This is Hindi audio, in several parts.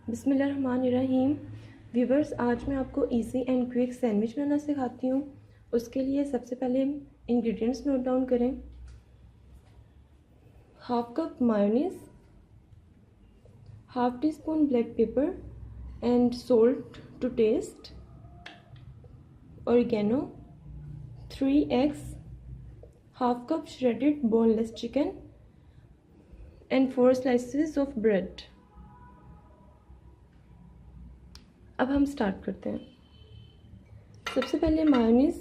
बिस्मिल्लाहिर्रहमानिर्रहीम। व्यूवर्स, आज मैं आपको इजी एंड क्विक सैंडविच बनाना सिखाती हूँ। उसके लिए सबसे पहले इंग्रेडिएंट्स नोट डाउन करें। Half cup mayonnaise, half teaspoon black pepper and salt to taste, oregano, 3 eggs, half cup shredded boneless chicken and 4 slices of bread. अब हम स्टार्ट करते हैं। सबसे पहले मायोनीज़,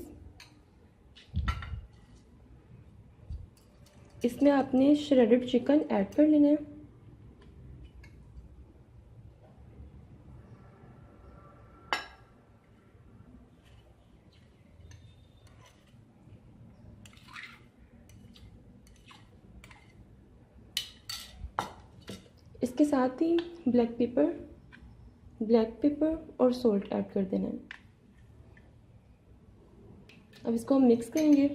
इसमें आपने श्रेडेड चिकन ऐड कर लेना है। इसके साथ ही ब्लैक पेपर और सॉल्ट ऐड कर देना है। अब इसको हम मिक्स करेंगे।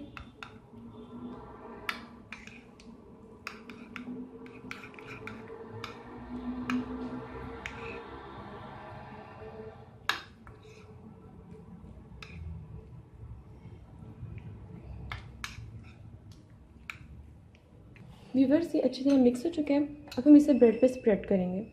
व्यूवर्स, ये अच्छी तरह मिक्स हो चुका है। अब हम इसे ब्रेड पे स्प्रेड करेंगे।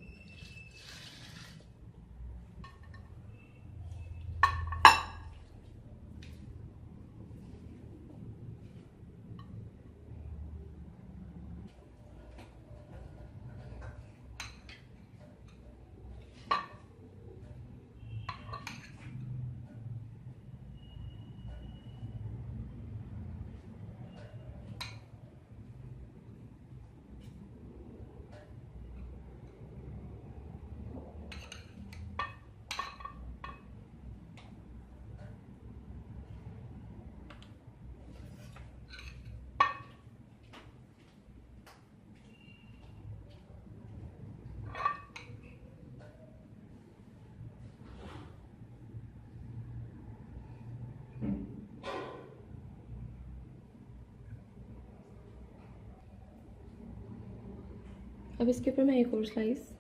अब इसके ऊपर मैं एक और स्लाइस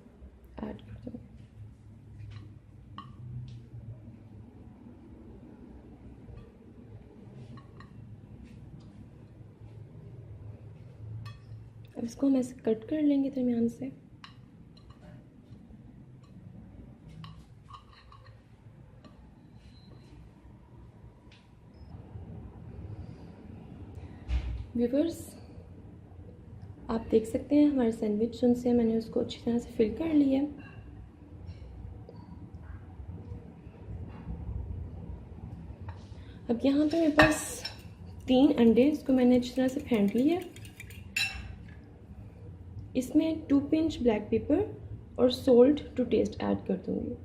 ऐड कर दूँगी। अब इसको हम ऐसे कट कर लेंगे दरमियान से। व्यूवर्स, आप देख सकते हैं हमारे सैंडविच उनसे मैंने उसको अच्छी तरह से फिल कर लिया। अब यहाँ पे मेरे पास 3 अंडे, इसको मैंने अच्छी तरह से फेंट लिया। इसमें 2 पिंच ब्लैक पेपर और सॉल्ट टू टेस्ट ऐड कर दूँगी।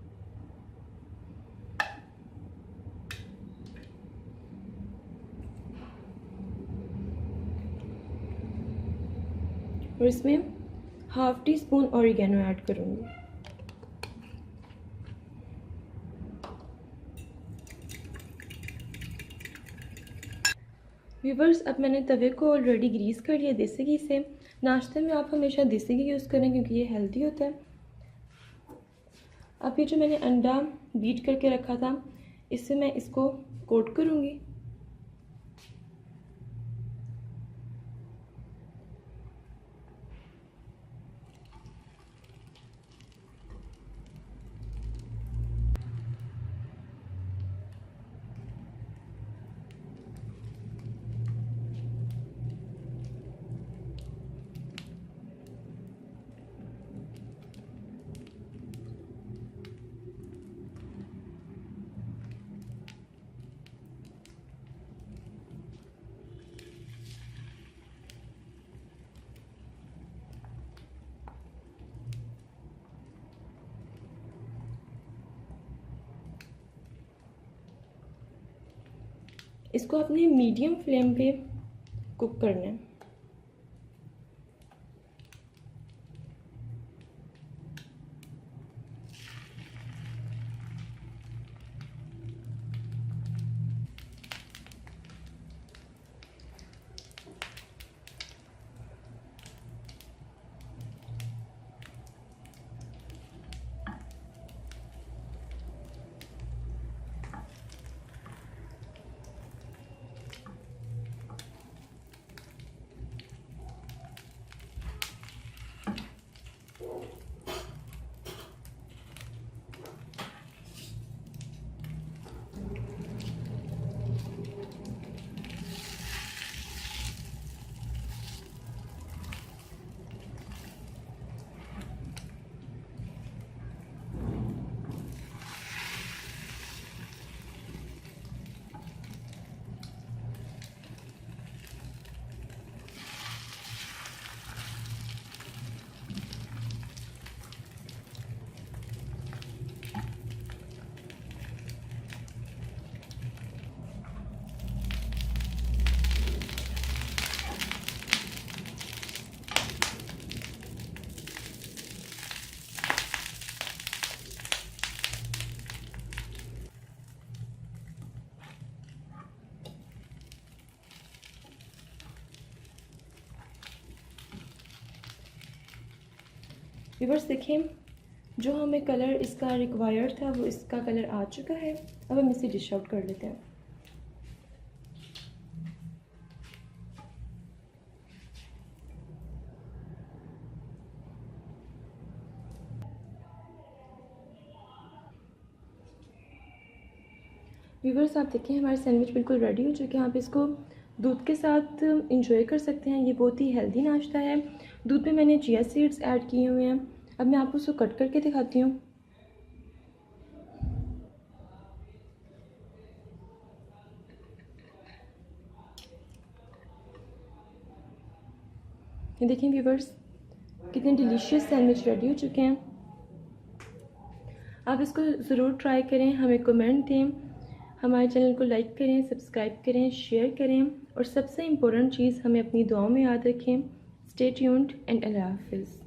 और इसमें half tea spoon oregano add करूँगी। व्यूवर्स, अब मैंने तवे को ऑलरेडी ग्रीस कर लिया देसी घी से। नाश्ते में आप हमेशा देसी घी यूज़ करें क्योंकि ये हेल्दी होता है। अब ये जो मैंने अंडा बीट करके रखा था, इससे मैं इसको कोट करूँगी। इसको अपने मीडियम फ्लेम पे कुक करना है। व्यूअर्स देखें, जो हमें कलर इसका रिक्वायर्ड था वो इसका कलर आ चुका है। अब हम इसे डिश आउट कर लेते हैं। व्यूअर्स आप देखें, हमारे सैंडविच बिल्कुल रेडी हो चुके हैं। आप इसको दूध के साथ इंजॉय कर सकते हैं। ये बहुत ही हेल्दी नाश्ता है। दूध में मैंने चिया सीड्स ऐड किए हुए हैं। अब मैं आपको उसको कट करके दिखाती हूँ। ये देखें व्यूअर्स, कितने डिलीशियस सैंडविच रेडी हो चुके हैं। आप इसको ज़रूर ट्राई करें, हमें कमेंट दें, हमारे चैनल को लाइक करें, सब्सक्राइब करें, शेयर करें और सबसे इम्पोर्टेंट चीज़, हमें अपनी दुआओं में याद रखें। स्टे ट्यून्ड एंड अल्लाह हाफिज़।